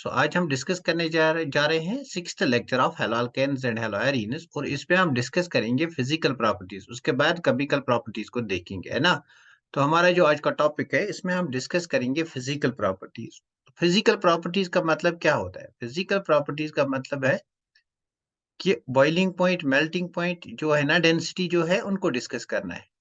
सो आज हम डिस्कस करने जा रहे हैं sixth lecture of haloalkanes and haloarenes और इस पे हम डिस्कस करेंगे फिजिकल प्रॉपर्टीज, उसके बाद केमिकल प्रॉपर्टीज को देखेंगे, है ना। तो हमारा जो आज का टॉपिक है इसमें हम डिस्कस करेंगे फिजिकल प्रॉपर्टीज। फिजिकल प्रॉपर्टीज का मतलब क्या होता है? फिजिकल प्रॉपर्टीज का मतलब है कि बॉइलिंग पॉइंट, मेल्टिंग पॉइंट जो है ना, डेंसिटी जो है, उनको डिस्कस करना है।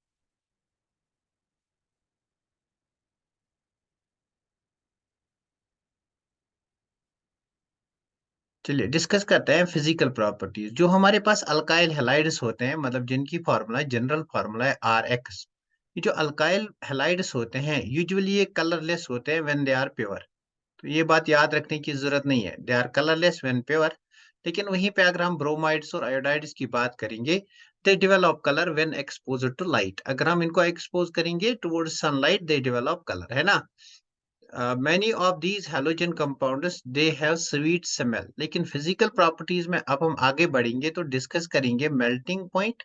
चलिए डिस्कस करते हैं फिजिकल प्रॉपर्टीज। जो हमारे पास अल्काइल हैलाइड्स होते हैं, मतलब जिनकी फार्मूला, जनरल फार्मूला है RX। ये जो अल्काइल हैलाइड्स होते हैं यूजुअली ये कलरलेस होते हैं व्हेन दे आर प्योर। तो ये बात याद रखने की जरूरत नहीं है, they are colourless when pure. लेकिन वहीं पे अगर हम ब्रोमाइड्स और आयोडाइड्स की बात करेंगे, they develop colour when exposed to light. अगर हम इनको एक्सपोज करेंगे towards sunlight, they develop colour, है ना। Many of these halogen compounds they have sweet smell। लेकिन फिजिकल प्रॉपर्टीज में अब हम आगे बढ़ेंगे तो डिस्कस करेंगे मेल्टिंग पॉइंट,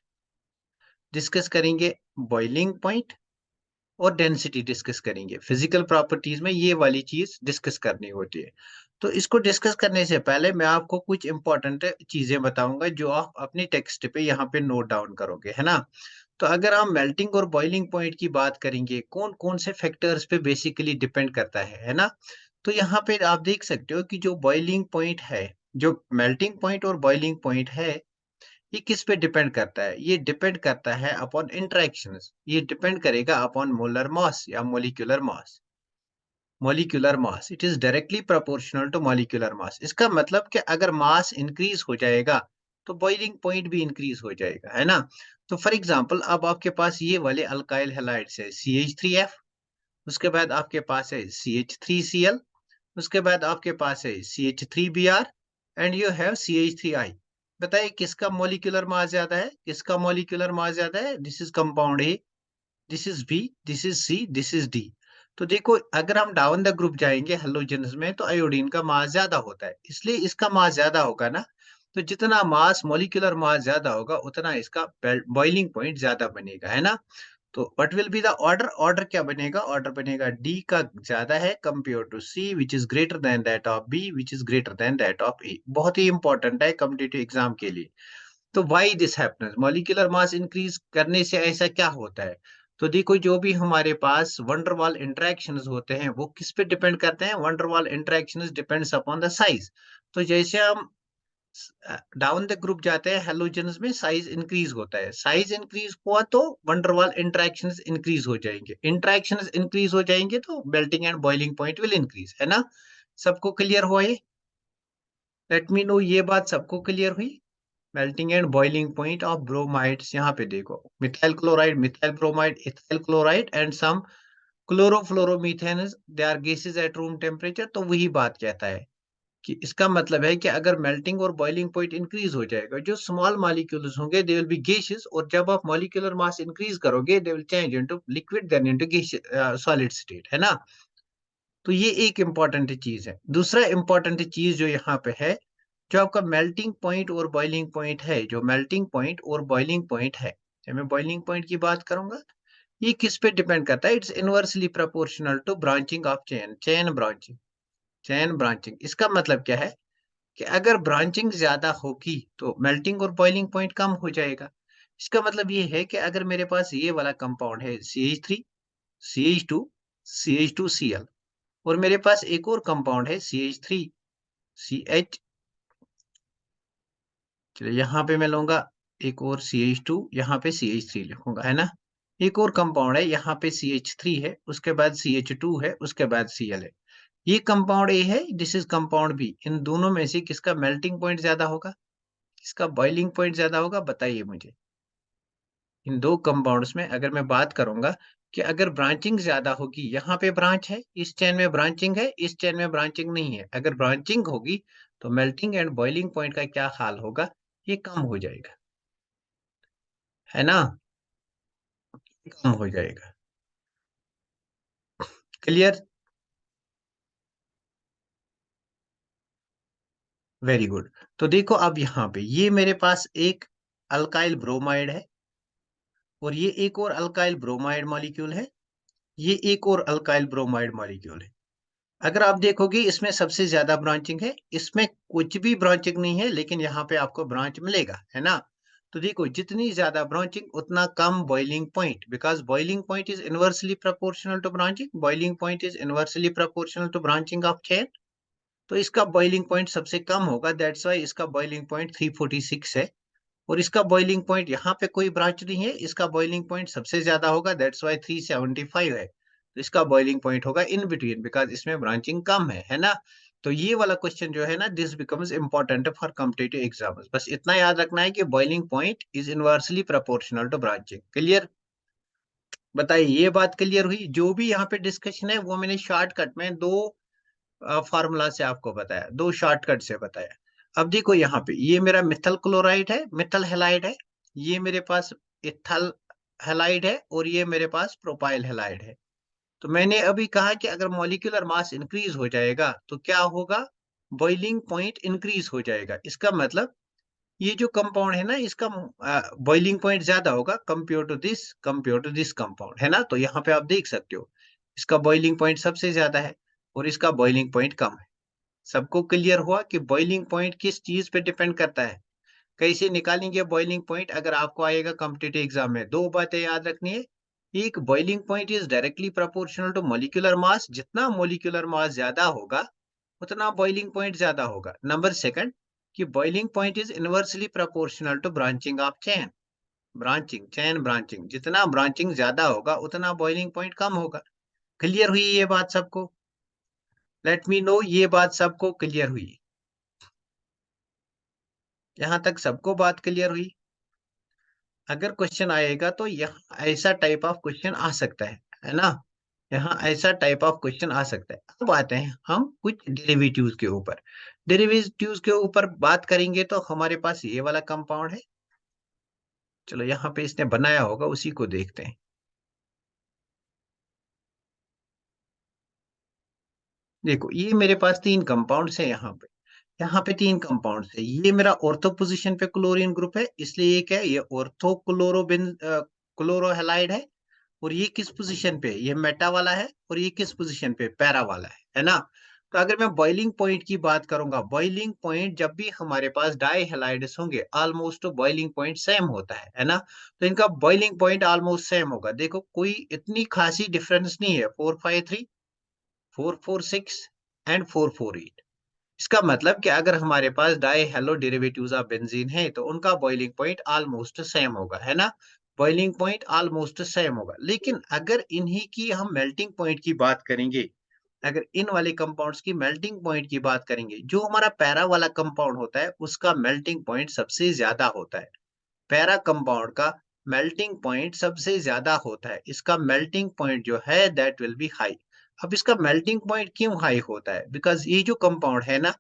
डिस्कस करेंगे बॉइलिंग पॉइंट और डेंसिटी डिस्कस करेंगे। फिजिकल प्रॉपर्टीज में ये वाली चीज डिस्कस करनी होती है। तो इसको डिस्कस करने से पहले मैं आपको कुछ इंपॉर्टेंट चीजें बताऊंगा जो आप अपनी टेक्स्ट पे यहाँ पे नोट डाउन करोगे, है ना। तो अगर हम मेल्टिंग और बॉइलिंग पॉइंट की बात करेंगे, कौन कौन से फैक्टर्स पे बेसिकली डिपेंड करता है ना। तो यहाँ पे आप देख सकते हो कि जो बॉइलिंग पॉइंट है, जो मेल्टिंग पॉइंट और बॉइलिंग पॉइंट है, ये किस पे डिपेंड करता है? ये डिपेंड करता है अपॉन इंटरेक्शंस। ये डिपेंड करेगा अपॉन मोलर मास या molecular mass. Molecular mass, it is directly proportional to molecular mass. इसका मतलब कि अगर मास इंक्रीज हो जाएगा तो बॉइलिंग पॉइंट भी इंक्रीज हो जाएगा, है ना। तो फॉर एग्जांपल अब आपके पास ये वाले अल्काइल हैलाइड्स है CH3F, उसके बाद आपके पास है CH3Cl, उसके बाद आपके पास है CH3Br and you have CH3I। बताइए किसका मॉलिक्यूलर मास ज्यादा है, किसका मॉलिक्यूलर मास ज्यादा है? This is compound A, this is B, this is C, this is D. तो देखो अगर हम डाउन द ग्रुप जाएंगे हेलोजेंस में तो आयोडीन का मास ज्यादा होता है, इसलिए इसका मास ज्यादा होगा ना। तो जितना मास, मॉलिक्यूलर मास ज्यादा होगा उतना इसका बॉइलिंग पॉइंट ज्यादा बनेगा, है ना। तो what will be the order? Order क्या बनेगा? ऑर्डर बनेगा डी का ज्यादा है compare to C which is greater than that of B which is greater than that of A. बहुत ही इंपॉर्टेंट है कॉम्पिटिटिव एग्जाम के लिए। तो why this happens? Molecular mass increase करने से ऐसा क्या होता है? तो देखो जो भी हमारे पास वंडरवाल इंटरेक्शंस होते हैं वो किस पे डिपेंड करते हैं? Van der Waals interactions depends upon the size. तो जैसे हम डाउन द ग्रुप जाते हैं हेलोजेंस में, साइज इंक्रीज होता है, साइज इंक्रीज हुआ तो वंडरवाल इंटरेक्शंस इंक्रीज हो जाएंगे, इंटरेक्शंस इंक्रीज हो जाएंगे तो melting and boiling point will increase, है ना। सबको क्लियर हुआ ये? लेट मी नो, ये बात सबको क्लियर हुई? Melting and boiling point of bromides, यहाँ पे देखो methyl chloride, methyl bromide, ethyl chloride and some chlorofluoromethane, they are gases at room temperature. तो वही बात कहता है कि इसका मतलब है कि अगर मेल्टिंग और बॉइलिंग पॉइंट इंक्रीज हो जाएगा, जो स्मॉल मॉलिक्यूल्स होंगे दे विल बी गैसेस, और जब आप मॉलिक्यूलर मास इंक्रीज करोगे they will change into liquid then into solid state, है ना। तो ये एक इंपॉर्टेंट चीज है। दूसरा इंपॉर्टेंट चीज जो यहाँ पे है, जो आपका मेल्टिंग पॉइंट और बॉइलिंग पॉइंट है, जो मेल्टिंग पॉइंट और बॉइलिंग पॉइंट है, जब मैं बॉइलिंग पॉइंट की बात करूंगा, ये किस पे डिपेंड करता है? It's inversely proportional to branching of chain, chain branching, chain branching. इसका मतलब क्या है कि अगर ब्रांचिंग ज्यादा होगी तो मेल्टिंग और बॉइलिंग पॉइंट कम हो जाएगा। इसका मतलब ये है कि अगर मेरे पास ये वाला कंपाउंड है CH3, CH2, CH2Cl, और मेरे पास एक और कंपाउंड है CH3, CH, चलिए यहाँ पे मैं लूंगा एक और CH2, यहाँ पे CH3 लिखूंगा, है ना। एक और कंपाउंड है, यहाँ पे CH3 है, उसके बाद CH2 है, उसके बाद Cl है। ये कंपाउंड ए है, दिस इज कंपाउंड बी। इन दोनों में से किसका मेल्टिंग पॉइंट ज्यादा होगा, किसका बॉइलिंग पॉइंट ज्यादा होगा? बताइए मुझे। इन दो कंपाउंड्स में अगर मैं बात करूंगा कि अगर ब्रांचिंग ज्यादा होगी, यहाँ पे ब्रांच है, इस चेन में ब्रांचिंग है, इस चेन में ब्रांचिंग नहीं है, अगर ब्रांचिंग होगी तो मेल्टिंग एंड बॉइलिंग पॉइंट का क्या हाल होगा? ये कम हो जाएगा, है ना, कम हो जाएगा। क्लियर? Very good. तो देखो अब यहाँ पे ये मेरे पास एक अल्काइल ब्रोमाइड है, और ये एक और अल्काइल ब्रोमाइड मॉलिक्यूल है, ये एक और अल्काइल ब्रोमाइड मॉलिक्यूल है। अगर आप देखोगे इसमें सबसे ज्यादा ब्रांचिंग है, इसमें कुछ भी ब्रांचिंग नहीं है, लेकिन यहाँ पे आपको ब्रांच मिलेगा, है ना? तो देखो, जितनी ज्यादा ब्रांचिंग उतना कम boiling point, because boiling point is inversely proportional to branching, boiling point is inversely proportional to branching of chain. तो इसका बॉइलिंग पॉइंट सबसे कम होगा, दैट्स वाई इसका बॉइलिंग पॉइंट 346 है। और इसका बॉइलिंग पॉइंट, यहाँ पे कोई ब्रांच नहीं है, इसका बॉइलिंग पॉइंट सबसे ज्यादा होगा, दैट्स वाई 375 है। तो इसका बॉइलिंग पॉइंट होगा इन बिटवीन, बिकॉज इसमें ब्रांचिंग कम है ना? तो ये वाला क्वेश्चन जो है ना, this becomes important for competitive exams. बस इतना याद रखना है कि boiling point is inversely proportional to branching. Clear? बताइए, ये बात क्लियर हुई? जो भी यहाँ पे डिस्कशन है वो मैंने शॉर्टकट में दो फार्मूला से आपको बताया, दो शॉर्टकट से बताया। अब देखो, यहाँ पे ये मेरा मिथल क्लोराइड है, मिथल हेलाइड है, ये मेरे पास इथल हेलाइड है, और ये मेरे पास प्रोपाइल हेलाइड है। तो मैंने अभी कहा कि अगर मॉलिक्यूलर मास इंक्रीज हो जाएगा तो क्या होगा? बॉइलिंग पॉइंट इंक्रीज हो जाएगा। इसका मतलब ये जो कंपाउंड है ना, इसका बॉइलिंग पॉइंट ज्यादा होगा कंपेयर टू दिस कंपाउंड, है ना? तो यहाँ पे आप देख सकते हो, इसका बॉइलिंग पॉइंट सबसे ज्यादा है और इसका बॉइलिंग पॉइंट कम है। सबको क्लियर हुआ कि बॉइलिंग पॉइंट किस चीज पे डिपेंड करता है? कैसे निकालेंगे बॉइलिंग पॉइंट? अगर आपको आएगा कॉम्पिटिटिव एग्जाम में, दो बातें याद रखनी है। एक, boiling point is directly proportional to molecular mass, जितना मॉलिक्यूलर मास ज्यादा होगा उतना बॉइलिंग पॉइंट ज्यादा होगा। नंबर सेकंड, कि boiling point is inversely proportional to branching of chain. Chain branching, जितना ब्रांचिंग ज्यादा होगा उतना बॉइलिंग पॉइंट कम होगा। क्लियर हुई ये बात सबको? लेट मी नो, ये बात सबको क्लियर हुई? यहाँ तक सबको बात क्लियर हुई? अगर क्वेश्चन आएगा तो यहाँ ऐसा टाइप ऑफ क्वेश्चन आ सकता है ना? यहाँ ऐसा टाइप ऑफ क्वेश्चन आ सकता है। अब आते हैं हम कुछ डेरिवेटिव्स के ऊपर। डेरिवेटिव्स के ऊपर बात करेंगे तो हमारे पास ये वाला कंपाउंड है। चलो, यहाँ पे इसने बनाया होगा, उसी को देखते हैं। देखो, ये मेरे पास तीन कंपाउंड्स है यहाँ पे तीन कंपाउंड्स है। ये मेरा ऑर्थो पोजीशन पे क्लोरीन ग्रुप है, इसलिए ये क्या है? ये ऑर्थो क्लोरोहेलाइड है। और ये किस पोजीशन पे? ये मेटा वाला है। और ये किस पोजीशन पे? पैरा वाला है ना? तो अगर मैं बॉइलिंग पॉइंट की बात करूंगा, बॉइलिंग पॉइंट जब भी हमारे पास डाई हेलाइड्स होंगे, ऑलमोस्ट बॉइलिंग पॉइंट सेम होता है ना? तो इनका बॉइलिंग पॉइंट ऑलमोस्ट सेम होगा। देखो, कोई इतनी खासी डिफरेंस नहीं है, 453, 446 एंड 448। इसका मतलब कि अगर हमारे पास di halo derivatives of benzene है तो उनका बॉइलिंग पॉइंट ऑलमोस्ट सेम होगा, है ना? बॉइलिंग पॉइंट ऑलमोस्ट सेम होगा। लेकिन अगर इन्हीं की हम मेल्टिंग पॉइंट की बात करेंगे, अगर इन वाले कंपाउंड्स की मेल्टिंग पॉइंट की बात करेंगे, जो हमारा पैरा वाला कंपाउंड होता है उसका मेल्टिंग पॉइंट सबसे ज्यादा होता है। पैरा कंपाउंड का मेल्टिंग पॉइंट सबसे ज्यादा होता है। इसका मेल्टिंग पॉइंट जो है दैट विल बी हाई। अब इसका मेल्टिंग पॉइंट क्यों हाई होता है? बिकॉज ये जो कंपाउंड है ना,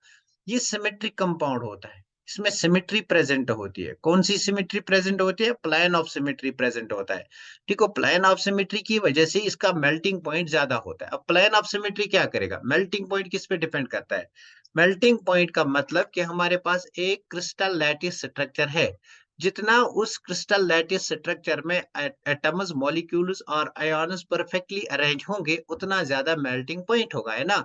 ये सिमेट्रिक कंपाउंड होता है। इसमें सिमेट्री प्रेजेंट होती है। कौन सी सिमेट्री प्रेजेंट होती है? प्लान ऑफ सिमेट्री प्रेजेंट होता है। ठीक है, प्लान ऑफ सिमेट्री की वजह से इसका मेल्टिंग पॉइंट ज्यादा होता है। अब प्लान ऑफ सिमेट्री क्या करेगा? मेल्टिंग पॉइंट किस पे डिपेंड करता है? मेल्टिंग पॉइंट का मतलब कि हमारे पास एक क्रिस्टल लैटिस स्ट्रक्चर है, जितना उस क्रिस्टल लैटिस स्ट्रक्चर में एटम्स, मॉलिक्यूल्स और आयन्स परफेक्टली अरेंज होंगे, उतना ज्यादा मेल्टिंग पॉइंट होगा, है ना?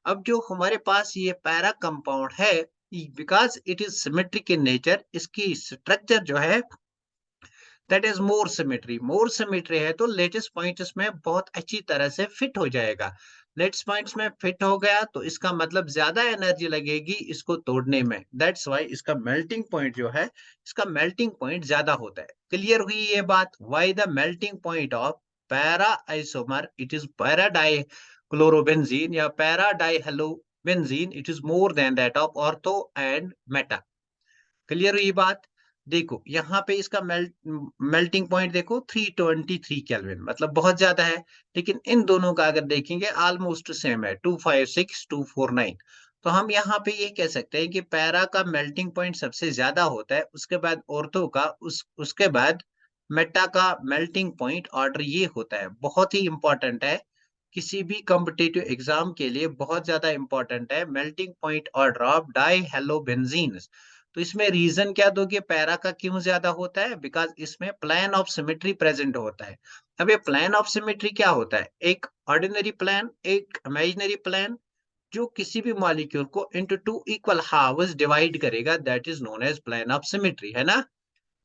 अब जो हमारे पास ये पैरा कंपाउंड है, because it is symmetric in nature, इसकी स्ट्रक्चर जो है दैट इज मोर सिमेट्री है, तो लेटेस्ट पॉइंट इसमें बहुत अच्छी तरह से फिट हो जाएगा। लेटेस्ट पॉइंट्स में फिट हो गया तो इसका मतलब ज्यादा एनर्जी लगेगी इसको तोड़ने में, दैट्स वाई इसका मेल्टिंग पॉइंट जो है, इसका मेल्टिंग पॉइंट ज्यादा होता है। क्लियर हुई ये बात? Why the melting point of para isomer, it is para डाई क्लोरोबेंजीन या para di halo benzene, it is more than that of ortho and meta. Clear हुई बात? देखो, यहाँ पे इसका मेल्टिंग पॉइंट देखो, 323 केल्विन, मतलब बहुत ज्यादा है। लेकिन इन दोनों का अगर देखेंगे ऑलमोस्ट सेम है, 256 249। तो हम यहाँ पे ये कह सकते हैं कि पैरा का मेल्टिंग पॉइंट सबसे ज्यादा होता है, उसके बाद ऑर्थो का, उसके बाद मेटा का मेल्टिंग पॉइंट ऑर्डर ये होता है। बहुत ही इंपॉर्टेंट है, किसी भी कॉम्पिटिटिव एग्जाम के लिए बहुत ज्यादा इंपॉर्टेंट है melting point order of die halo benzene. तो इसमें रीजन क्या दोगे पैरा का क्यों ज्यादा होता है? बिकॉज इसमें प्लान ऑफ सिमेट्री प्रेजेंट होता है। अब ये प्लान ऑफ सिमेट्री क्या होता है? एक ऑर्डिनरी प्लान, एक इमेजिनरी प्लान, जो किसी भी मॉलिक्यूल को into two equal halves divide करेगा, that is known as plane of symmetry, है ना?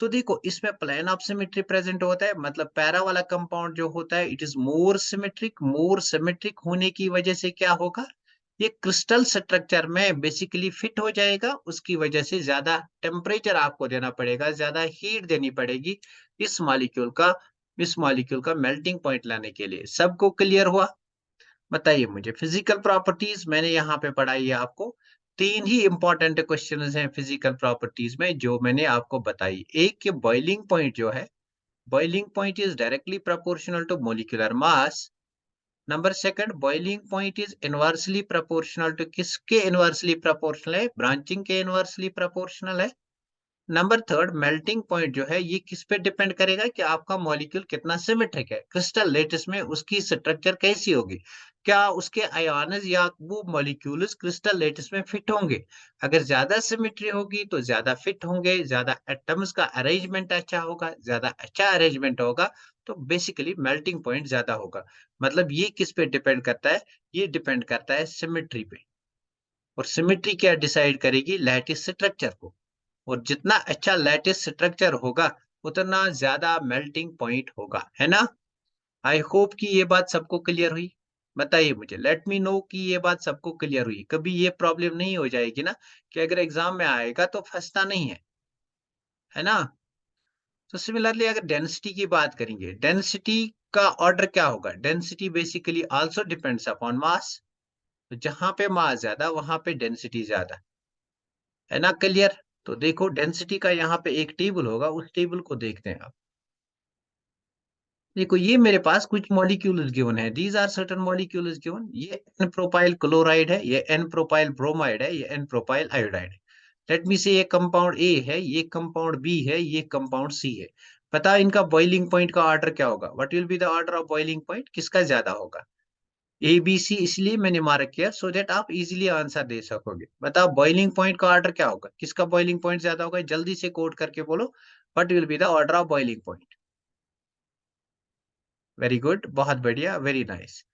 तो देखो इसमें प्लेन ऑफ सिमेट्री प्रेजेंट होता है, मतलब पैरा वाला कंपाउंड जो होता है इट इज मोर सिमेट्रिक होने की वजह से क्या होगा, ये क्रिस्टल स्ट्रक्चर में बेसिकली फिट हो जाएगा, उसकी वजह से ज्यादा टेम्परेचर आपको देना पड़ेगा, ज्यादा हीट देनी पड़ेगी इस मॉलिक्यूल का इस मॉलिक्यूल का मेल्टिंग पॉइंट लाने के लिए। सबको क्लियर हुआ? बताइए मुझे, फिजिकल प्रॉपर्टीज मैंने यहाँ पे पढ़ाई है आपको। तीन ही इंपॉर्टेंट क्वेश्चन हैं फिजिकल प्रॉपर्टीज में जो मैंने आपको बताई। एक के बॉइलिंग पॉइंट जो है, boiling point is directly proportional to molecular mass. Number second, boiling point is inversely proportional to किसके इनवर्सली प्रोपोर्शनल है? ब्रांचिंग के इनवर्सली प्रोपोर्शनल है। नंबर थर्ड, मेल्टिंग पॉइंट जो है ये किस पे डिपेंड करेगा कि आपका मॉलिक्यूल कितना सिमेट्रिक है, क्रिस्टल लेटिस में उसकी स्ट्रक्चर कैसी होगी, क्या उसके आयोन्स या वो मॉलिक्यूल्स क्रिस्टल लेटिस में फिट होंगे। अगर ज्यादा सिमेट्री होगी तो ज्यादा फिट होंगे, ज्यादा एटम्स का अरेंजमेंट अच्छा होगा, ज्यादा अच्छा अरेंजमेंट होगा तो बेसिकली मेल्टिंग पॉइंट ज्यादा होगा। मतलब ये किस पे डिपेंड करता है? ये डिपेंड करता है सिमेट्री पे। और सिमेट्री क्या डिसाइड करेगी? लैटिस स्ट्रक्चर को। और जितना अच्छा लैटिस स्ट्रक्चर होगा उतना ज्यादा मेल्टिंग पॉइंट होगा, है ना? आई होप कि ये बात सबको क्लियर हुई। बताइए मुझे, लेट मी नो कि ये बात सबको क्लियर हुई। कभी ये प्रॉब्लम नहीं हो जाएगी ना कि अगर एग्जाम में आएगा तो फंसता नहीं है ना? तो सिमिलरली अगर डेंसिटी की बात करेंगे, डेंसिटी का ऑर्डर क्या होगा? Density basically also depends upon mass. तो जहां पे मास ज्यादा वहां पे डेंसिटी ज्यादा, है ना? क्लियर? तो देखो डेंसिटी का यहाँ पे एक टेबल होगा, उस टेबल को देखते हैं आप। देखो ये मेरे पास कुछ मॉलिक्यूल्स गिवन है, these are certain molecules given. ये एन प्रोपाइल क्लोराइड है, ये एन प्रोपाइल ब्रोमाइड है, ये एन प्रोपाइल आयोडाइड है। लेट मी से ये कंपाउंड ए है, ये कंपाउंड बी है, ये कंपाउंड सी है। पता इनका बॉइलिंग पॉइंट का ऑर्डर क्या होगा? What will be the order of boiling point? किसका ज्यादा होगा? ए बी सी इसलिए मैंने मार्क किया सो दैट आप इजीली आंसर दे सकोगे। बताओ बॉइलिंग पॉइंट का ऑर्डर क्या होगा, किसका बॉइलिंग पॉइंट ज्यादा होगा? जल्दी से कोड करके बोलो, what will be the order of boiling point? Very good, बहुत बढ़िया, वेरी नाइस।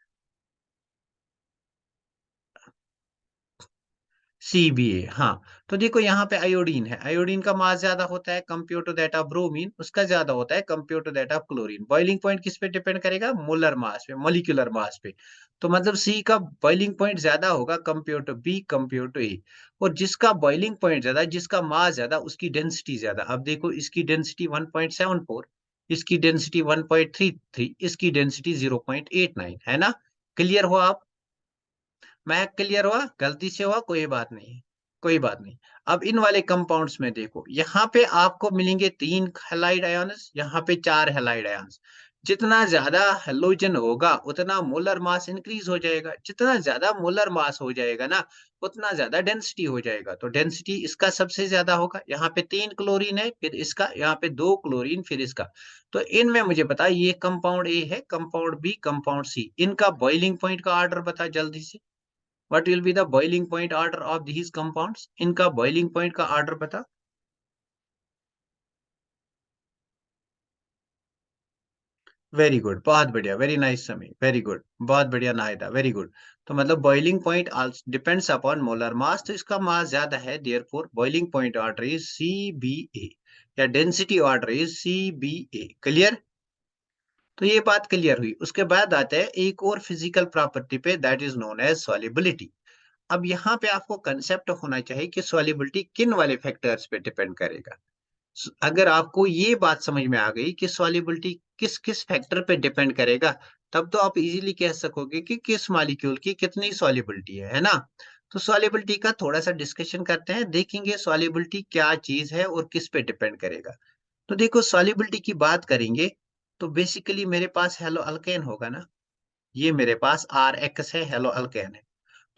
सीबीए, हाँ। तो देखो यहाँ पे आयोडीन है, आयोडीन का मास ज्यादा होता है compare to that of bromine, उसका ज्यादा होता है compare to that of chlorine. Boiling point किस पे डिपेंड करेगा? मोलर मास पे, मॉलिक्यूलर मास पे। तो मतलब सी का बॉइलिंग पॉइंट ज्यादा होगा compare to B, compare to A. और जिसका बॉइलिंग पॉइंट ज्यादा, जिसका मास ज्यादा, उसकी डेंसिटी ज्यादा। अब देखो इसकी डेंसिटी 1.74, इसकी डेंसिटी 1.33, इसकी डेंसिटी 0.89, है ना? क्लियर हुआ आप? मैं क्लियर हुआ? गलती से हुआ? कोई बात नहीं, कोई बात नहीं। अब इन वाले कंपाउंड्स में देखो, यहाँ पे आपको मिलेंगे 3 हैलाइड आयन्स, यहाँ पे 4 हैलाइड आयन्स। जितना ज्यादा हेलोजन होगा उतना मोलर मास इंक्रीज हो जाएगा, जितना ज्यादा मोलर मास हो जाएगा ना उतना ज्यादा डेंसिटी हो जाएगा। तो डेंसिटी इसका सबसे ज्यादा होगा। यहाँ पे 3 क्लोरीन है, फिर इसका, यहाँ पे 2 क्लोरीन, फिर इसका। तो इनमें मुझे बता, ये कंपाउंड ए है, कंपाउंड बी, कंपाउंड सी, इनका बॉइलिंग पॉइंट का ऑर्डर बता जल्दी से। What will be the boiling point order of these compounds? इनका boiling point का order बता। वेरी गुड, बहुत बढ़िया, very nice Sami, very good, बहुत बढ़िया नाहिदा, वेरी गुड। तो मतलब boiling point depends upon molar mass, तो इसका मास ज्यादा है, therefore boiling point order is C B A, या density order is C B A. Clear? तो ये बात क्लियर हुई। उसके बाद आते हैं एक और फिजिकल प्रॉपर्टी पे, that is known as solubility. अब यहाँ पे आपको कंसेप्ट होना चाहिए कि सॉल्युबिलिटी किन वाले फैक्टर्स पे डिपेंड करेगा। अगर आपको ये बात समझ में आ गई कि सॉल्युबिलिटी किस किस फैक्टर पे डिपेंड करेगा, तब तो आप इजीली कह सकोगे कि किस मॉलिक्यूल की कितनी सॉल्युबिलिटी है ना? तो सॉल्युबिलिटी का थोड़ा सा डिस्कशन करते हैं, देखेंगे सॉल्युबिलिटी क्या चीज है और किस पे डिपेंड करेगा। तो देखो सॉल्युबिलिटी की बात करेंगे तो बेसिकली मेरे पास हेलो अल्केन होगा ना, ये मेरे पास आर एक्स है, हेलो अल्केन है।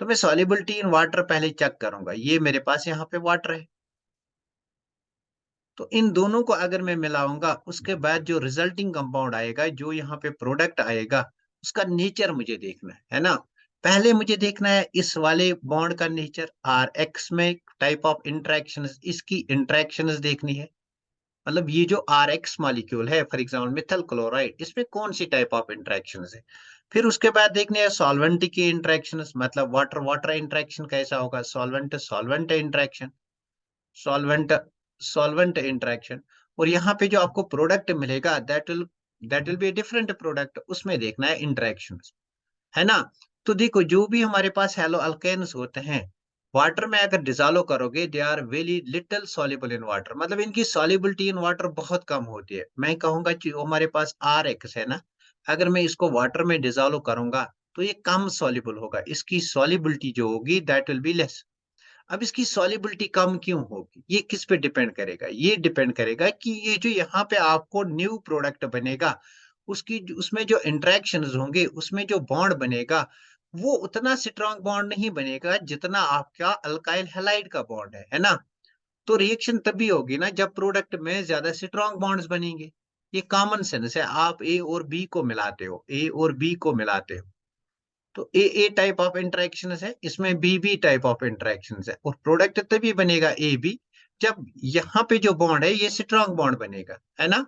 तो मैं सॉल्युबिलिटी इन वाटर पहले चेक करूंगा, ये मेरे पास यहाँ पे वाटर है। तो इन दोनों को अगर मैं मिलाऊंगा उसके बाद जो रिजल्टिंग कंपाउंड आएगा, जो यहाँ पे प्रोडक्ट आएगा, उसका नेचर मुझे देखना है ना? पहले मुझे देखना है इस वाले बॉन्ड का नेचर, आर एक्स में टाइप ऑफ इंटरेक्शन, इसकी इंटरेक्शंस देखनी है। मतलब ये जो आर एक्स मॉलिक्यूल है, फॉर एग्जाम्पल मिथाइल क्लोराइड, इसमें कौन सी टाइप ऑफ इंटरेक्शन है। फिर उसके बाद देखने हैं सॉल्वेंट की इंटरेक्शंस, मतलब वाटर वाटर इंटरेक्शन कैसा होगा, solvent solvent interaction, solvent solvent interaction. और यहाँ पे जो आपको प्रोडक्ट मिलेगा that will be different product, उसमें देखना है इंटरेक्शंस, है ना? तो देखो जो भी हमारे पास हेलो अल्केन्स होते हैं, वाटर में अगर डिसॉल्व करोगे they are very little soluble in water, मतलब इनकी सॉल्युबिलिटी इन वाटर बहुत कम होती है। मैं कहूंगा कि जो हमारे पास आर एक्स है ना, अगर मैं इसको वाटर में डिसॉल्व करूंगा तो ये कम सॉल्युबल होगा, इसकी सॉल्युबिलिटी जो होगी दैट विल बी लेस। अब इसकी सॉल्युबिलिटी कम क्यों होगी, ये किस पे डिपेंड करेगा, ये डिपेंड करेगा कि ये जो यहाँ पे आपको न्यू प्रोडक्ट बनेगा, उसमें जो इंटरेक्शंस होंगे, उसमें जो बॉन्ड बनेगा, वो उतना स्ट्रॉन्ग बॉन्ड नहीं बनेगा जितना आपका अल्काइल हैलाइड का बॉन्ड है ना? तो रिएक्शन तभी होगी ना जब प्रोडक्ट में ज्यादा स्ट्रॉन्ग बॉन्ड्स बनेंगे। ये कॉमन सेंस है, आप ए और बी को मिलाते हो, ए और बी को मिलाते हो, तो ए टाइप ऑफ इंटरेक्शंस है, इसमें बी टाइप ऑफ इंटरेक्शंस है, और प्रोडक्ट तभी बनेगा ए बी जब यहाँ पे जो बॉन्ड है ये स्ट्रॉन्ग बॉन्ड बनेगा, है ना?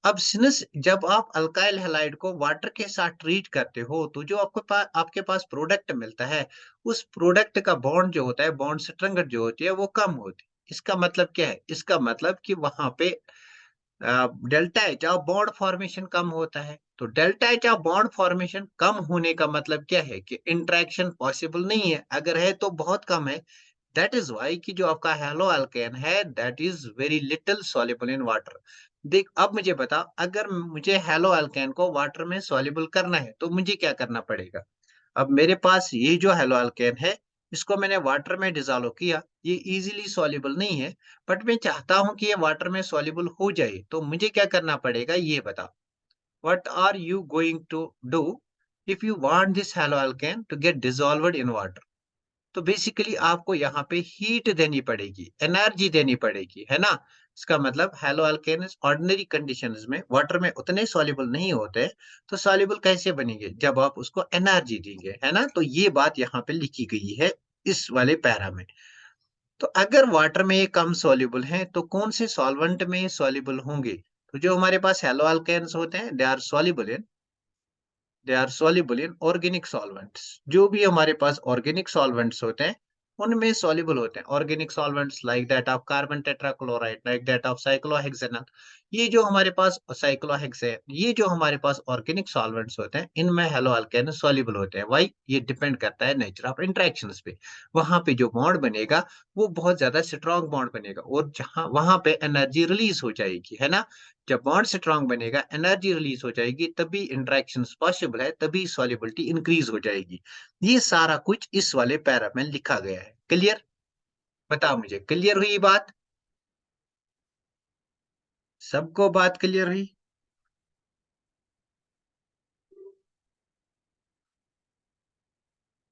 अब सिंस जब आप अल्काइल हैलाइड को वाटर के साथ ट्रीट करते हो तो जो आपके पास प्रोडक्ट मिलता है, उस प्रोडक्ट का बॉन्ड जो होता है, बॉन्ड स्ट्रेंथ जो होती है वो कम होती है। इसका मतलब क्या है? इसका मतलब कि वहां पे delta H of bond formation कम होता है। तो delta H of bond formation कम होने का मतलब क्या है कि इंटरेक्शन पॉसिबल नहीं है, अगर है तो बहुत कम है। दैट इज वाई कि जो आपका हेलो अल्केन है that is very little soluble in water. देख अब मुझे बता, अगर मुझे हेलो अल्केन को वाटर में सॉल्युबल करना है तो मुझे क्या करना पड़ेगा? अब मेरे पास ये जो हेलो अल्केन है, इसको मैंने वाटर में डिसॉल्व किया, ये इजीली सॉल्युबल नहीं है, बट मैं चाहता हूं कि ये वाटर में सॉल्युबल हो जाए, तो मुझे क्या करना पड़ेगा ये बता। What are you going to do if you want this haloalkane to get dissolved in water? तो बेसिकली आपको यहाँ पे हीट देनी पड़ेगी, एनर्जी देनी पड़ेगी, है ना? इसका मतलब हेलो अल्केन्स ऑर्डिनरी कंडीशंस में वाटर में उतने सॉल्युबल नहीं होते, तो सॉल्युबल कैसे बनेंगे? जब आप उसको एनर्जी देंगे, है ना? तो ये बात यहाँ पे लिखी गई है इस वाले पैरा में। तो अगर वाटर में ये कम सॉल्युबल हैं, तो कौन से सॉल्वेंट में सॉल्युबल होंगे? तो जो हमारे पास हेलो अल्केन्स होते हैं they are soluble in organic solvents. जो भी हमारे पास ऑर्गेनिक सॉल्वेंट्स होते हैं, उनमें सॉल्युबल होते हैं। Organic solvents like that of carbon tetrachloride, like that of cyclohexanol. ये जो हमारे पास साइक्लोहेक्सेन, ये जो हमारे पास ऑर्गेनिक सॉल्वेंट्स होते हैं, इनमें हेलो अल्केन सॉल्युबल होते हैं। व्हाई? ये डिपेंड करता है नेचर ऑफ इंटरेक्शंस पे। वहां पे जो बॉन्ड बनेगा वो बहुत ज्यादा स्ट्रॉन्ग बॉन्ड बनेगा, और जहां वहां पे एनर्जी रिलीज हो जाएगी, है ना? जब बॉन्ड स्ट्रांग बनेगा, एनर्जी रिलीज हो जाएगी, तभी इंटरेक्शंस पॉसिबल है, तभी सॉल्युबिलिटी इंक्रीज हो जाएगी। ये सारा कुछ इस वाले पैरा में लिखा गया है। क्लियर? बताओ मुझे, क्लियर हुई बात? सबको बात क्लियर हुई?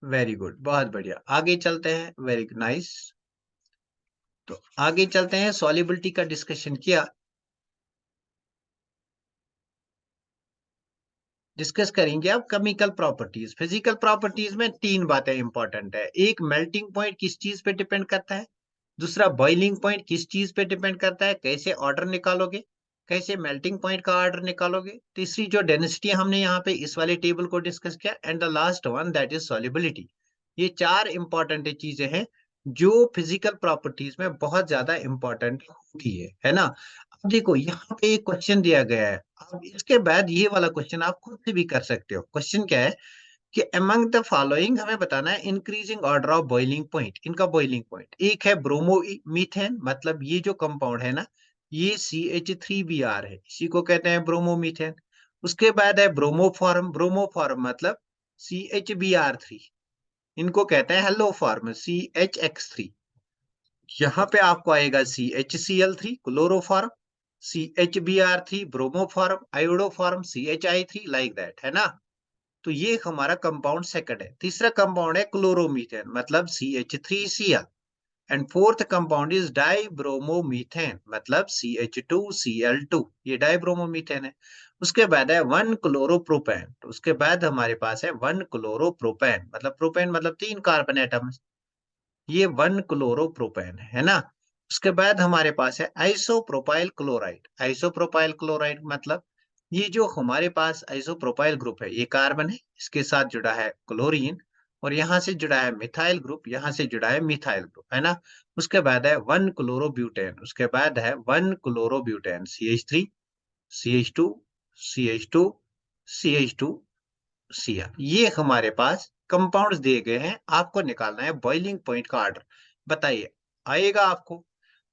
वेरी गुड, बहुत बढ़िया। आगे चलते हैं। Very nice. तो आगे चलते हैं, सॉल्युबिलिटी का डिस्कशन किया। डिस्कस करेंगे अब केमिकल प्रॉपर्टीज। फिजिकल प्रॉपर्टीज में तीन बातें इंपॉर्टेंट है। एक, मेल्टिंग पॉइंट किस चीज पे डिपेंड करता है। दूसरा, बॉइलिंग पॉइंट किस चीज पे डिपेंड करता है, कैसे ऑर्डर निकालोगे, कैसे मेल्टिंग पॉइंट का ऑर्डर निकालोगे। तीसरी जो डेंसिटी हमने यहाँ पे इस वाले टेबल को डिस्कस किया, and the last one that is solubility. ये चार इंपॉर्टेंट चीजें हैं जो फिजिकल प्रॉपर्टीज में बहुत ज्यादा इंपॉर्टेंट होती है ना? अब देखो यहाँ पे एक क्वेश्चन दिया गया है। अब इसके बाद ये वाला क्वेश्चन आप खुद से भी कर सकते हो। क्वेश्चन क्या है कि अमंग द फॉलोइंग हमें बताना है increasing order of boiling point, इनका बॉइलिंग पॉइंट। एक है ब्रोमो मीथेन, मतलब ये जो कंपाउंड है ना, ये CH3Br है, इसी को कहते हैं ब्रोमोमीथेन। उसके बाद है ब्रोमोफॉर्म, ब्रोमोफॉर्म मतलब CHBr3, इनको कहते हैं हेलो फॉर्म CHX3। यहाँ पे आपको आएगा CHCl3 chloroform, CHBr3 bromoform, iodoform CHI3, like that, है ना? तो ये हमारा कंपाउंड सेकंड है। तीसरा कंपाउंड है क्लोरोमीथेन, मतलब CH3Cl। And fourth compound is dibromomethane, मतलब CH2Cl2, ये डाइब्रोमोमीथेन है। उसके बाद है वन क्लोरोप्रोपेन, तो उसके बाद हमारे पास है वन क्लोरोप्रोपेन, मतलब प्रोपेन मतलब तीन कार्बन एटम, ये वन क्लोरोप्रोपेन है ना? उसके बाद हमारे पास है आइसोप्रोपाइल क्लोराइड। आइसोप्रोपाइल क्लोराइड मतलब ये जो हमारे पास आइसोप्रोपाइल ग्रुप है, ये कार्बन है, इसके साथ जुड़ा है क्लोरीन और यहाँ से जुड़ा है मिथाइल ग्रुप, यहाँ से जुड़ा है मिथाइल ग्रुप, है ना? उसके बाद है 1 क्लोरोब्यूटेन, उसके बाद है 1 chlorobutane, CH3, CH2, CH2, CH2, Cr। ये हमारे पास कंपाउंड्स दिए गए हैं, आपको निकालना है बॉइलिंग पॉइंट का ऑर्डर। बताइए, आएगा आपको?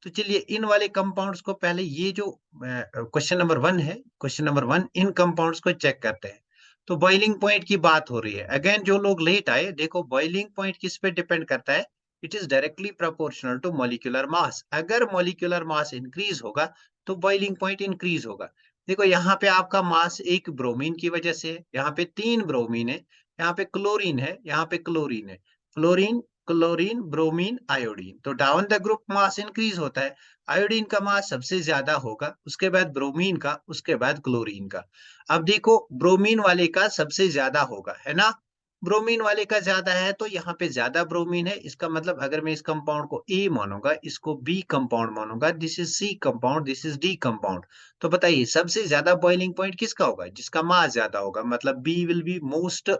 तो चलिए इन वाले कंपाउंड्स को पहले ये जो क्वेश्चन नंबर 1 है, क्वेश्चन नंबर 1 इन कंपाउंड्स को चेक करते हैं। तो बॉइलिंग पॉइंट की बात हो रही है। अगेन जो लोग लेट आए, देखो बॉइलिंग पॉइंट किस पे डिपेंड करता है? It is directly proportional to molecular mass. अगर मॉलिक्यूलर मास इंक्रीज होगा, तो बॉइलिंग पॉइंट इंक्रीज होगा। देखो यहाँ पे आपका मास एक ब्रोमीन की वजह से है, यहाँ पे 3 ब्रोमीन है, यहाँ पे क्लोरीन है, यहाँ पे क्लोरीन है। Fluorine, chlorine, bromine, iodine. तो down the group mass increase होता है। आयोडीन का मास सबसे ज्यादा होगा, उसके बाद ब्रोमीन का, उसके बाद क्लोरीन का। अब देखो ब्रोमीन वाले का सबसे ज्यादा होगा, है ना? ब्रोमीन वाले का ज्यादा है तो यहाँ पे ज्यादा ब्रोमीन है। इसका मतलब अगर मैं इस कंपाउंड को ए मानूंगा, इसको बी कंपाउंड मानूंगा, this is C compound, this is D compound. तो बताइए सबसे ज्यादा बॉइलिंग पॉइंट किसका होगा? जिसका मास ज्यादा होगा, मतलब B will be most,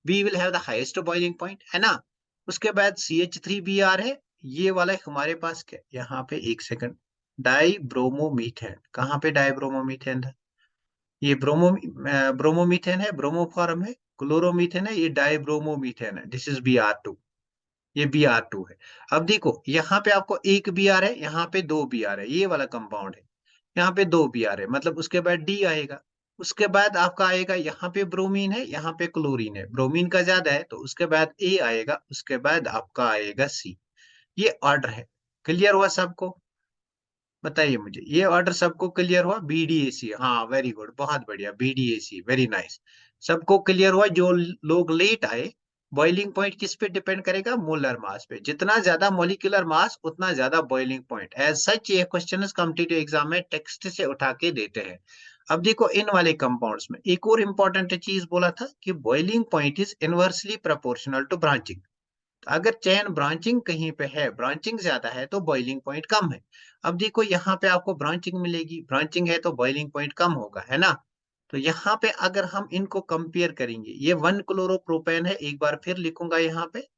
B will have the highest boiling point, है ना? उसके बाद CH3Br है, ये वाला हमारे पास क्या, यहाँ पे एक सेकंड, डाई ब्रोमोमीथेन। कहाँ पे डाई ब्रोमोमीथेन है? ये ब्रोमोमीथेन है, ब्रोमोफॉर्म है। क्लोरोमीथेन है, ये डाई ब्रोमोमीथेन है, दिस इज Br2। ये Br2 है। अब देखो यहाँ पे आपको एक Br है, यहाँ पे दो Br है, ये वाला कंपाउंड है। यहाँ पे दो Br है, मतलब उसके बाद डी आएगा। उसके बाद आपका आएगा, यहाँ पे ब्रोमीन है, यहाँ पे क्लोरीन है, ब्रोमीन का ज्यादा है तो उसके बाद ए आएगा, उसके बाद आपका आएगा सी। ये ऑर्डर है। क्लियर हुआ सबको? बताइए मुझे, ये ऑर्डर सबको क्लियर हुआ? BDAC, हाँ वेरी गुड, बहुत बढ़िया, BDAC, वेरी नाइस। सबको क्लियर हुआ? जो लोग लेट आए, बॉइलिंग पॉइंट किस पे डिपेंड करेगा? मोलर मास पे। जितना ज्यादा मॉलिक्यूलर मास, उतना ज्यादा बॉइलिंग पॉइंट। एज सच ये क्वेश्चन कॉम्पिटिटिव एग्जाम में टेक्स्ट से उठा के देते हैं। अब देखो इन वाले कंपाउंड्स में एक और इंपॉर्टेंट चीज बोला था कि boiling point is inversely proportional to branching. अगर चेन ब्रांचिंग कहीं पे है, ब्रांचिंग ज्यादा है, तो बॉइलिंग पॉइंट कम है। अब देखो यहाँ पे आपको ब्रांचिंग मिलेगी, ब्रांचिंग है तो बॉइलिंग पॉइंट कम होगा, है ना? तो यहाँ पे अगर हम इनको कंपेयर करेंगे, ये 1 क्लोरोप्रोपेन है, एक बार फिर लिखूंगा यहाँ पे,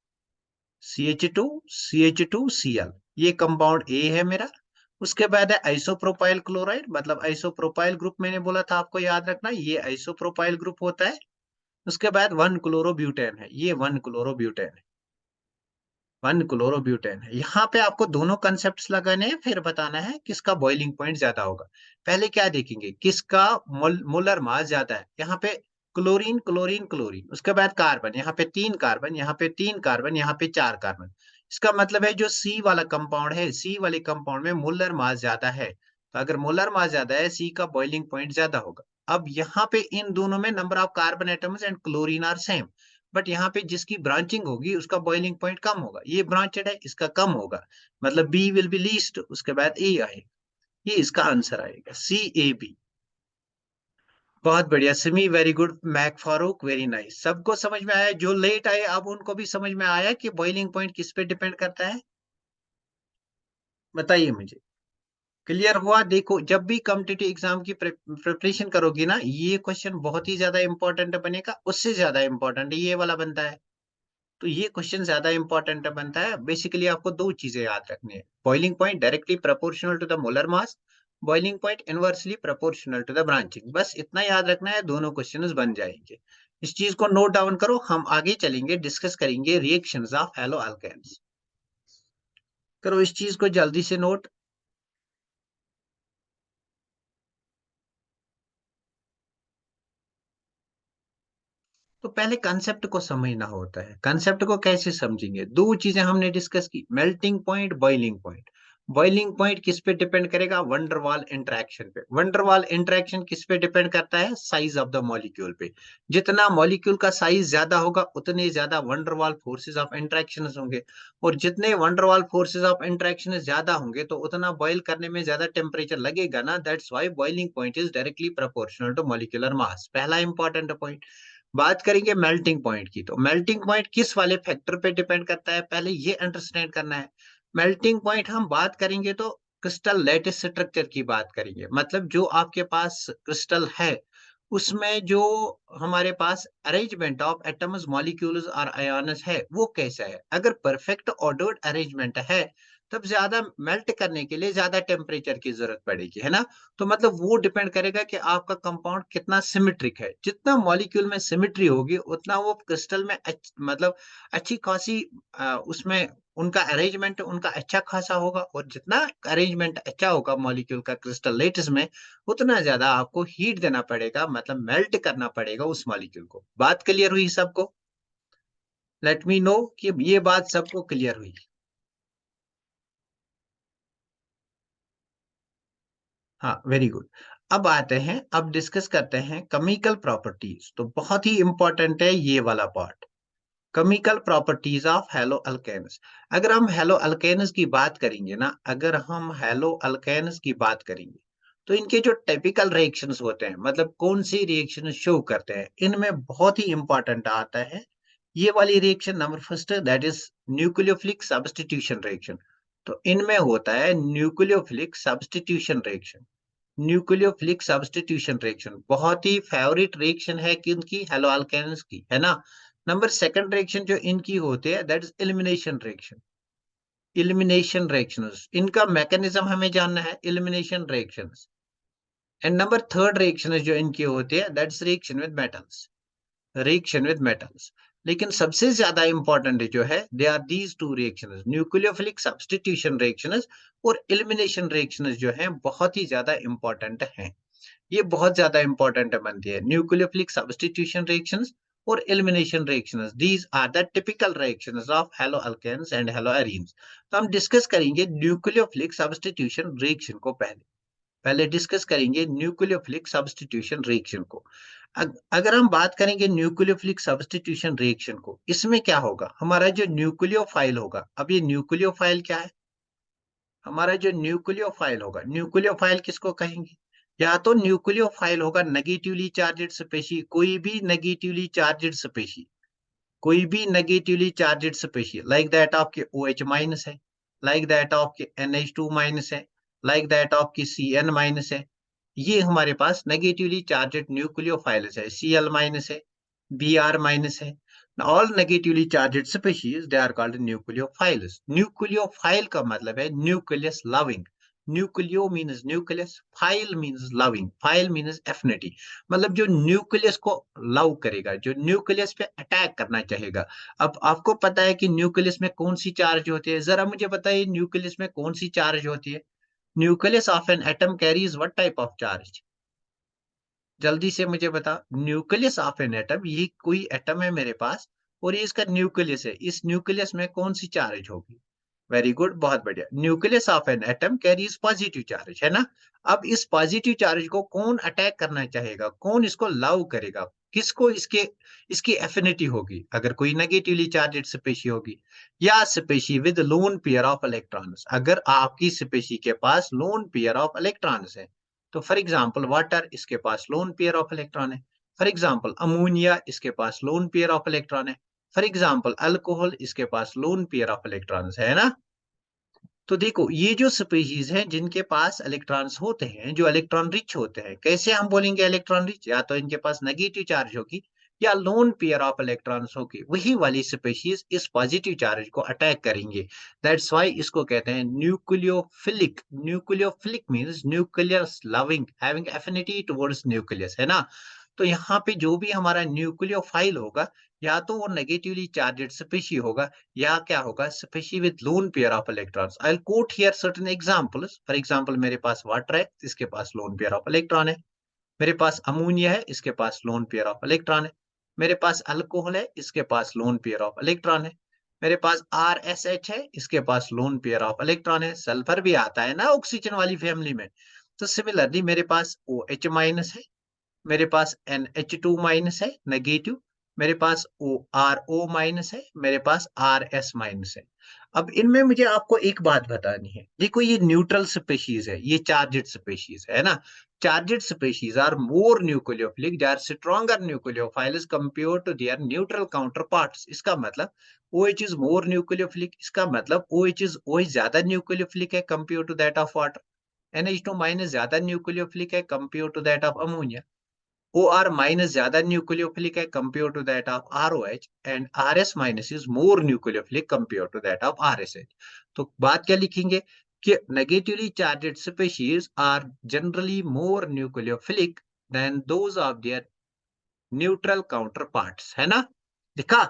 CH2CH2Cl, ये कंपाउंड ए है मेरा। उसके बाद है आइसोप्रोपाइल क्लोराइड, मतलब आइसोप्रोपाइल ग्रुप मैंने बोला था आपको याद रखना, ये आइसोप्रोपाइल ग्रुप होता है। उसके बाद 1 क्लोरोब्यूटेन है, ये 1 क्लोरोब्यूटेन है, 1 क्लोरोब्यूटेन है। यहाँ पे आपको दोनों कंसेप्ट लगाने हैं, फिर बताना है किसका बॉइलिंग पॉइंट ज्यादा होगा। पहले क्या देखेंगे, किसका मोलर मास ज्यादा है। यहाँ पे क्लोरीन, क्लोरीन, क्लोरीन, उसके बाद कार्बन, यहाँ पे 3 कार्बन, यहाँ पे 3 कार्बन, यहाँ पे 4 कार्बन। इसका मतलब है जो सी वाला कंपाउंड है, सी वाले कंपाउंड में मोलर मास ज्यादा है। तो अगर मोलर मास ज्यादा है, सी का बॉइलिंग पॉइंट ज्यादा होगा। अब यहाँ पे इन दोनों में number of carbon atoms and chlorine are same, but यहाँ पे जिसकी ब्रांचिंग होगी उसका बॉइलिंग पॉइंट कम होगा। ये ब्रांचेड है, इसका कम होगा, मतलब बी विल बी लीस्ट, उसके बाद ए आएगा। ये इसका आंसर आएगा, CAB। बहुत बढ़िया सिमी, वेरी गुड। मैक फारूक, वेरी नाइस। सबको समझ में आया? जो लेट आए अब उनको भी समझ में आया कि बॉइलिंग पॉइंट किस पे डिपेंड करता है? बताइए मुझे, क्लियर हुआ? देखो जब भी कॉम्पिटिटिव एग्जाम की प्रिपरेशन करोगी ना, ये क्वेश्चन बहुत ही ज्यादा इंपॉर्टेंट बनेगा, उससे ज्यादा इंपॉर्टेंट ये वाला बनता है। तो ये क्वेश्चन ज्यादा इंपॉर्टेंट बनता है। बेसिकली आपको दो चीजें याद रखनी है, boiling point directly proportional to the molar mass, boiling point inversely proportional to the branching. बस इतना याद रखना है, दोनों क्वेश्चंस बन जाएंगे। इस चीज को नोट डाउन करो, हम आगे चलेंगे, डिस्कस करेंगे रिएक्शंस ऑफ हेलो अल्केन्स। करो इस चीज को जल्दी से नोट। तो पहले कंसेप्ट को समझना होता है। कंसेप्ट को कैसे समझेंगे? दो चीजें हमने डिस्कस की, melting point, boiling point. Boiling point किस पे डिपेंड करेगा? वंडरवाल इंटरेक्शन पे। वंडरवाल इंटरेक्शन किस पे डिपेंड करता है? साइज ऑफ द मॉलिक्यूल पे। जितना मॉलिक्यूल का साइज ज्यादा होगा, उतने ज्यादा वंडरवाल फोर्सेस ऑफ इंटरेक्शन होंगे। और जितने वंडरवाल फोर्सेस ऑफ इंटरेक्शन ज्यादा होंगे, तो उतना बॉइल करने में ज्यादा टेम्परेचर लगेगा ना। That's why boiling point is directly proportional to molecular mass. पहला इंपॉर्टेंट पॉइंट। बात करेंगे मेल्टिंग पॉइंट की, तो मेल्टिंग पॉइंट किस वाले फैक्टर पे डिपेंड करता है, पहले ये अंडरस्टैंड करना है। मेल्टिंग पॉइंट हम बात करेंगे तो क्रिस्टल लैटिस स्ट्रक्चर की बात करेंगे, मतलब जो आपके पास क्रिस्टल है, उसमें जो हमारे पास अरेंजमेंट ऑफ एटम्स, मॉलिक्यूल्स और आयन्स है, वो कैसा है? अगर परफेक्ट ऑर्डर्ड अरेंजमेंट है, तब ज़्यादा मेल्ट करने के लिए ज़्यादा टेम्परेचर की ज़रूरत पड़ेगी, है ना? तो मतलब वो डिपेंड करेगा कि आपका कंपाउंड कितना सिमेट्रिक है। जितना मॉलिक्यूल में सिमेट्री होगी, उतना वो क्रिस्टल में मतलब अच्छी खासी उसमें उनका अरेंजमेंट उनका अच्छा खासा होगा, और जितना अरेंजमेंट अच्छा होगा मॉलिक्यूल का क्रिस्टल लेटिस में, उतना ज़्यादा आपको हीट देना पड़ेगा, मतलब मेल्ट करना पड़ेगा उस मॉलिक्यूल को। बात क्लियर हुई सबको? लेट मी नो कि ये बात सबको क्लियर हुई। हाँ, वेरी गुड। अब आते हैं, अब डिस्कस करते हैं केमिकल प्रॉपर्टीज़। तो बहुत ही इम्पोर्टेंट है ये वाला part. Chemical properties of haloalkanes. अगर हम हैलो अल्केन्स की बात करेंगे ना, अगर हम हैलो अल्केन्स की बात करेंगे, तो इनके जो टिपिकल रिएक्शंस होते हैं, मतलब कौन-सी रिएक्शन शो करते हैं, इनमें बहुत ही इम्पोर्टेंट आता है, ये वाली reaction number first that is nucleophilic substitution reaction. तो इनमें होता है nucleophilic substitution reaction. Nucleophilic substitution reaction बहुत ही फेवरेट रिएक्शन है किनकी? हैलो अल्केन्स की, है ना? नंबर सेकंड रिएक्शन जो इनकी होती है that is elimination reaction. Elimination reactions इनका मैकेनिज्म हमें जानना है, elimination reactions. And number third reaction जो इनकी होती है that's reaction with metals. Reaction with metals. लेकिन सबसे ज्यादा इंपॉर्टेंट जो है they are these two reactions, nucleophilic substitution reactions और एलिमिनेशन रिएक्शंस जो हैं बहुत ही ज्यादा इंपॉर्टेंट हैं। ये बहुत ज़्यादा इम्पोर्टेंट बनती है। न्यूक्लियोफिलिक सब्स्टिट्यूशन रिएक्शंस और elimination reactions, these are the typical reactions of haloalkanes and haloarenes. तो हम डिस्कस करेंगे न्यूक्लियोफिलिक सब्स्टिट्यूशन रिएक्शन को पहले। पहले डिस्कस करेंगे न्यूक्लियोफिलिक सब्स्टिट्यूशन रिएक्शन को। अगर हम बात करेंगे न्यूक्लियोफिलिक सब्स्टिट्यूशन रिएक्शन को, इसमें क्या होगा? हमारा जो न्यूक्लियोफाइल होगा, अब ये न्यूक्लियोफाइल क्या है? हमारा जो न्यूक्लियोफाइल होगा, न्यूक्लियोफाइल किसको कहेंगे? या तो न्यूक्लियोफाइल होगा नेगेटिवली चार्ज्ड स्पेशीज, कोई भी नेगेटिवली चार्ज्ड स्पेशीज, कोई भी negatively charged species like that आपके OH माइनस है, लाइक दैट आपके NH2 माइनस है, लाइक दैट आपकी Cn माइनस है। ये हमारे पास नेगेटिवली चार्ज्ड न्यूक्लियोफाइल्स है। Cl माइनस है, Br माइनस है। All negatively charged species they are called nucleophiles. Nucleophile का मतलब है nucleus loving. Nucleo means nucleus, phile means loving, phile means affinity. मतलब जो न्यूक्लियस को लव करेगा, जो न्यूक्लियस पे अटैक करना चाहेगा। अब आपको पता है कि न्यूक्लियस में कौन सी चार्ज होती है? जरा मुझे बताइए न्यूक्लियस में कौन सी चार्ज होती है? Nucleus of an atom carries what type of charge? जल्दी से मुझे बता। न्यूक्लियस ऑफ एन एटम, ये कोई एटम है मेरे पास और ये इसका न्यूक्लियस है। इस न्यूक्लियस में कौन सी चार्ज होगी? वेरी गुड, बहुत बढ़िया। Nucleus of an atom carries positive charge, है ना? अब इस पॉजिटिव चार्ज को कौन अटैक करना चाहेगा? कौन इसको लव करेगा? किसको इसके इसकी एफिनिटी होगी? अगर कोई नेगेटिवली चार्ज स्पेशी होगी या species with lone pair of electrons. अगर आपकी स्पेशी के पास लोन पेयर ऑफ इलेक्ट्रॉन्स है, तो फॉर एग्जांपल वाटर, इसके पास लोन पेयर ऑफ इलेक्ट्रॉन है। फॉर एग्जांपल अमोनिया, इसके पास लोन पेयर ऑफ इलेक्ट्रॉन है। फॉर एग्जांपल अल्कोहल, इसके पास लोन पेयर ऑफ इलेक्ट्रॉन्स है ना? तो देखो ये जो स्पीशीज हैं जिनके पास इलेक्ट्रॉन्स होते हैं, जो इलेक्ट्रॉन रिच होते हैं, कैसे हम बोलेंगे इलेक्ट्रॉन रिच? या तो इनके पास नेगेटिव चार्ज होगी या लोन पेयर ऑफ इलेक्ट्रॉन्स होगी, वही वाली स्पीशीज इस पॉजिटिव चार्ज को अटैक करेंगे। दैट्स व्हाई इसको कहते हैं nucleophilic. Nucleophilic means nucleus loving, having affinity towards nucleus, है ना? तो यहाँ पे जो भी हमारा न्यूक्लियोफाइल होगा, या तो वो नेगेटिवली चार्ज्ड स्पीशी होगा या क्या होगा, species with lone pair of electrons. I will coat here certain examples. For example मेरे पास वाटर है, इसके पास लोन पेयर ऑफ इलेक्ट्रॉन है। मेरे पास अमोनिया है, इसके पास लोन पेयर ऑफ इलेक्ट्रॉन है। मेरे पास अल्कोहल है, इसके पास लोन पेयर ऑफ इलेक्ट्रॉन है। मेरे पास RSH है, इसके पास लोन पेयर ऑफ इलेक्ट्रॉन है। सल्फर भी आता है ना ऑक्सीजन वाली फैमिली में। तो सिमिलरली मेरे पास OH माइनस है, मेरे पास NH2 माइनस है नेगेटिव, मेरे पास RO माइनस है, मेरे पास RS माइनस है। अब इनमें मुझे आपको एक बात बतानी है। देखो ये न्यूट्रल स्पीशीज है, ये चार्जेड स्पीशीज है ना? Charged species are more nucleophilic, they are stronger nucleophiles compare to their neutral counterparts. इसका मतलब OH इज मोर न्यूक्लियोफिलिक, इसका मतलब OH ज्यादा न्यूक्लियोफिलिक है compare to that of water. NH2 minus ज्यादा न्यूक्लियोफिलिक है compare to that of ammonia. OR minus ज्यादा nucleophilic है compare to that of ROH, and RS minus is more nucleophilic compare to that of RSH। तो बात क्या लिखेंगे कि negatively charged species are generally more nucleophilic than those of their neutral counter parts, है ना? लिखा?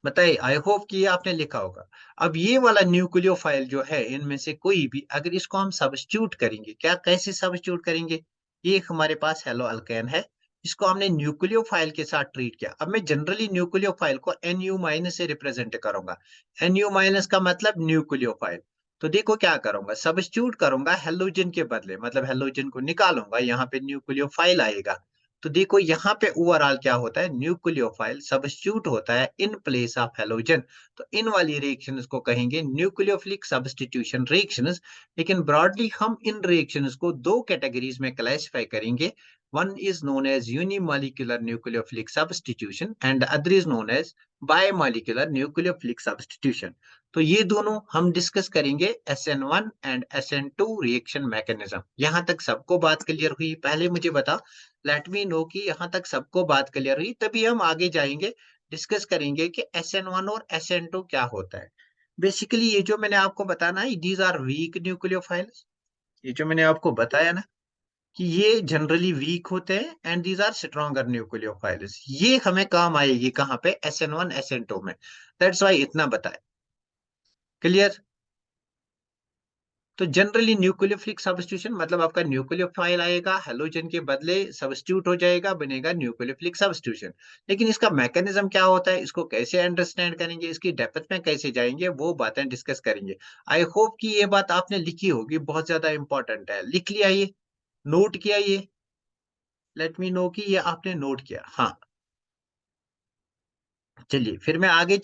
बताइए, आई होप कि ये आपने लिखा होगा। अब ये वाला न्यूक्लियोफाइल जो है, इनमें से कोई भी अगर इसको हम सब्स्टिट्यूट करेंगे, क्या कैसे सब्स्टिट्यूट करेंगे? ये एक हमारे पास हेलो अल्केन है, इसको हमने न्यूक्लियोफाइल के साथ ट्रीट किया। अब मैं जनरली न्यूक्लियोफाइल को NU माइनस से रिप्रेजेंट करूंगा। NU माइनस का मतलब न्यूक्लियोफाइल। तो देखो क्या करूंगा, सब्स्टिट्यूट करूंगा हेलोजन के बदले, मतलब हेलोजन को निकालूंगा, यहाँ पे न्यूक्लियोफाइल आएगा। तो देखो यहाँ पे ओवरऑल क्या होता है, न्यूक्लियोफाइल सब्स्टिट्यूट होता है इन प्लेस ऑफ हैलोजन। तो इन वाली रिएक्शंस को कहेंगे न्यूक्लियोफिलिक सब्स्टिट्यूशन रिएक्शंस। लेकिन ब्रॉडली हम इन रिएक्शंस को दो कैटेगरीज में क्लासिफाई करेंगे। One is known as unimolecular nucleophilic substitution and other is known as biomolecular nucleophilic substitution. तो ये दोनों हम डिस्कस करेंगे SN1 and SN2 reaction mechanism. यहाँ तक सबको बात क्लियर हुई? पहले मुझे बता, लेट मी नो कि यहाँ तक सबको बात क्लियर हुई, तभी हम आगे जाएंगे, डिस्कस करेंगे कि SN1 और SN2 क्या होता है। बेसिकली ये जो मैंने आपको बताया ना, दीज आर वीक न्यूक्लियोफाइल्स। ये जो मैंने आपको बताया ना कि ये जनरली वीक होते हैं and these are stronger nucleophiles, ये हमें काम आएगी कहाँ पे? SN1 SN2 में। दैट्स वाई इतना बताया। क्लियर? तो जनरली न्यूक्लियोफिलिक सब्स्टिट्यूशन मतलब आपका न्यूक्लियोफाइल आएगा, हेलोजन के बदले सब्स्टिट्यूट हो जाएगा, बनेगा न्यूक्लियोफिलिक सब्स्टिट्यूशन। लेकिन इसका मैकेनिज्म क्या होता है, इसको कैसे अंडरस्टैंड करेंगे, इसकी डेप्थ में कैसे जाएंगे, वो बातें डिस्कस करेंगे। आई होप कि ये बात आपने लिखी होगी, बहुत ज्यादा इंपॉर्टेंट है। लिख लिया ये? नोट किया ये? लेट मी नो कि ये आपने नोट किया। हाँ, चलिए फिर मैं आगे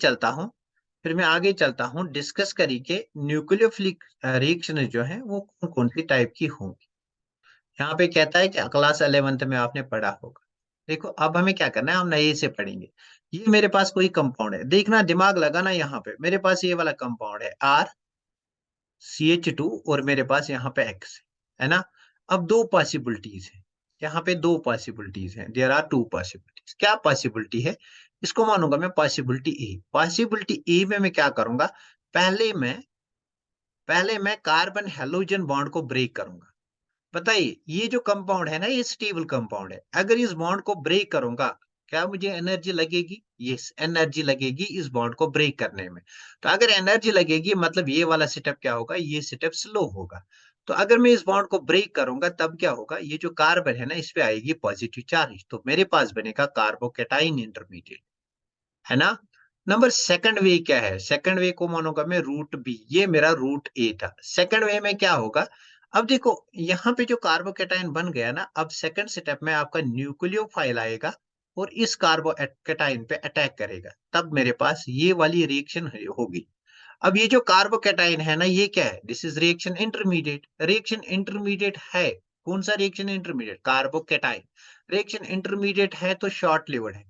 चलता हूँ, डिस्कस करी के न्यूक्लियोफिलिक रिएक्शन जो है वो कौन कौन सी टाइप की होंगी। यहाँ पे कहता है कि क्लास 11th में आपने पढ़ा होगा। देखो अब हमें क्या करना है, हम नए से पढ़ेंगे। ये मेरे पास कोई कंपाउंड है, देखना दिमाग लगाना, यहाँ पे मेरे पास ये वाला कंपाउंड है RCH2, और मेरे पास यहाँ पे X है ना? अब दो पॉसिबिलिटीज है, यहाँ पे दो पॉसिबिलिटीज हैं, देयर आर टू पॉसिबिलिटीज। क्या पॉसिबिलिटी है? इसको मानूंगा मैं पॉसिबिलिटी ए। पॉसिबिलिटी ए में मैं क्या करूंगा, पहले मैं पहले मैं कार्बन हेलोजन बॉन्ड को ब्रेक करूंगा। बताइए, ये जो कंपाउंड है ना, ये स्टेबल कंपाउंड है, अगर इस बॉन्ड को ब्रेक करूंगा, क्या मुझे एनर्जी लगेगी? यस, एनर्जी लगेगी इस बॉन्ड को ब्रेक करने में। तो अगर एनर्जी लगेगी मतलब ये वाला स्टेप क्या होगा, ये स्टेप स्लो होगा। तो अगर मैं इस बॉन्ड को ब्रेक करूंगा तब क्या होगा, ये जो कार्बन है ना, इस पे आएगी पॉजिटिव चार्ज, तो मेरे पास बनेगा कार्बोकेटाइन इंटरमीडिएट, है ना? नंबर सेकंड वे क्या है, सेकंड वे को मानूंगा मैं रूट बी, ये मेरा रूट ए था। सेकंड वे में क्या होगा, अब देखो यहाँ पे जो कार्बोकेटाइन बन गया ना, अब सेकंड स्टेप में आपका न्यूक्लियोफाइल आएगा और इस कार्बोकेटाइन पे अटैक करेगा, तब मेरे पास ये वाली रिएक्शन होगी। अब ये जो कार्बोकेटाइन है ना, ये क्या है? This is reaction intermediate, reaction intermediate है। कौन सा reaction intermediate? Carbocation. Reaction intermediate है तो शॉर्ट लिवर्ड है।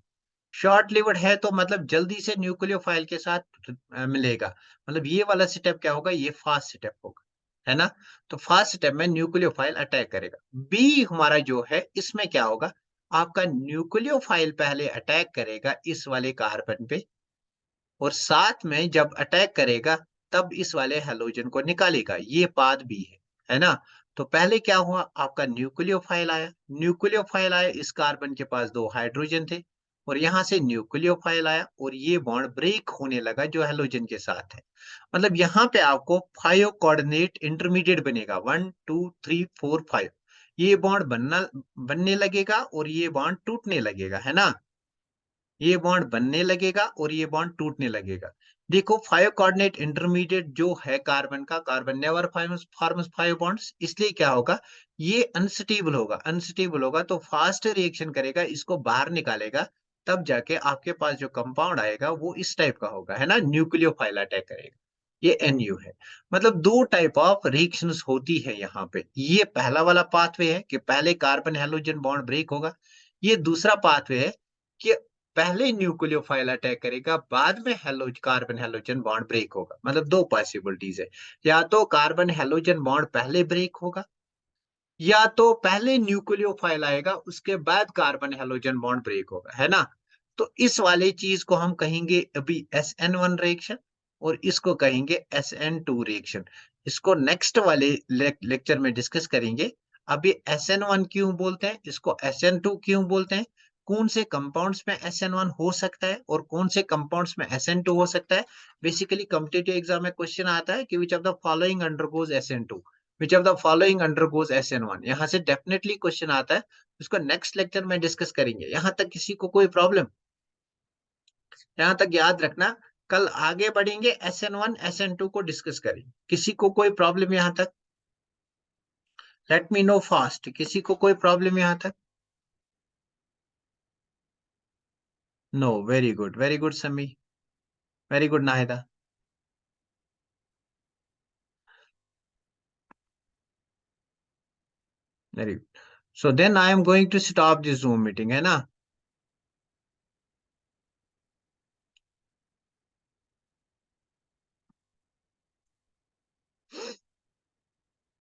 शॉर्ट लिवर्ड है तो मतलब जल्दी से न्यूक्लियोफाइल के साथ मिलेगा। मतलब ये वाला स्टेप क्या होगा, ये फास्ट स्टेप होगा, है ना? तो फास्ट स्टेप में न्यूक्लियोफाइल अटैक करेगा। बी हमारा जो है, इसमें क्या होगा, आपका न्यूक्लियोफाइल पहले अटैक करेगा इस वाले कार्बन पे, और साथ में जब अटैक करेगा तब इस वाले हैलोजन को निकालेगा, ये पाथ बी है ना? तो पहले क्या हुआ, आपका न्यूक्लियोफाइल आया, न्यूक्लियोफाइल आया, इस कार्बन के पास दो हाइड्रोजन थे, और यहाँ से न्यूक्लियोफाइल आया और ये बॉन्ड ब्रेक होने लगा जो हैलोजन के साथ है। मतलब यहाँ पे आपको 5 कोऑर्डिनेट इंटरमीडिएट बनेगा, 1 2 3 4 5। ये बॉन्ड बनने लगेगा और ये बॉन्ड टूटने लगेगा, है ना? ये बॉन्ड बनने लगेगा और ये बॉन्ड टूटने लगेगा। देखो 5 कोऑर्डिनेट इंटरमीडिएट जो है कार्बन का, कार्बन नेवर फॉर्म्स 5 बॉन्ड्स, इसलिए क्या होगा, ये अनस्टेबल होगा। अनस्टेबल होगा तो फास्ट रिएक्शन करेगा, इसको बाहर निकालेगा, तब जाके आपके पास जो कंपाउंड आएगा वो इस टाइप का होगा, है ना? न्यूक्लियोफाइल अटैक करेगा। ये NU है। मतलब दो टाइप ऑफ रिएक्शंस होती है यहाँ पे। ये पहला वाला पाथवे है कि पहले कार्बन हैलोजन बॉन्ड ब्रेक होगा। ये दूसरा पाथवे है कि पहले न्यूक्लियोफाइल अटैक करेगा, बाद में कार्बन हैलोजन बॉन्ड ब्रेक होगा। मतलब दो पॉसिबिलिटीज है, या तो कार्बन हैलोजन बॉन्ड पहले ब्रेक होगा, या तो पहले न्यूक्लियोफाइल आएगा, उसके बाद कार्बन हैलोजन बॉन्ड ब्रेक होगा, है ना? तो इस वाली चीज को हम कहेंगे अभी SN1 रिएक्शन, और इसको कहेंगे SN2 रिएक्शन। इसको नेक्स्ट वाले लेक्चर में डिस्कस करेंगे। अब ये SN1 क्यों बोलते हैं, इसको SN2 क्यों बोलते हैं, कौन से कंपाउंड्स में SN1 हो सकता है और कौन से कंपाउंड्स में SN2 हो सकता है। बेसिकली कॉम्पिटिटिव एग्जाम में क्वेश्चन आता है कि which of the following undergoes SN2, which of the following undergoes SN1। यहाँ से डेफिनेटली क्वेश्चन आता है। इसको नेक्स्ट लेक्चर में डिस्कस करेंगे। यहाँ तक किसी को कोई प्रॉब्लम? यहाँ तक याद रखना। कल आगे बढ़ेंगे, SN1 SN2 को डिस्कस करेंगे। किसी को कोई प्रॉब्लम यहाँ तक? लेट मी नो फास्ट, किसी को कोई प्रॉब्लम यहाँ तक? No, very good Sami, very good Nahida, very good. So then I am going to stop this Zoom meeting, है ना?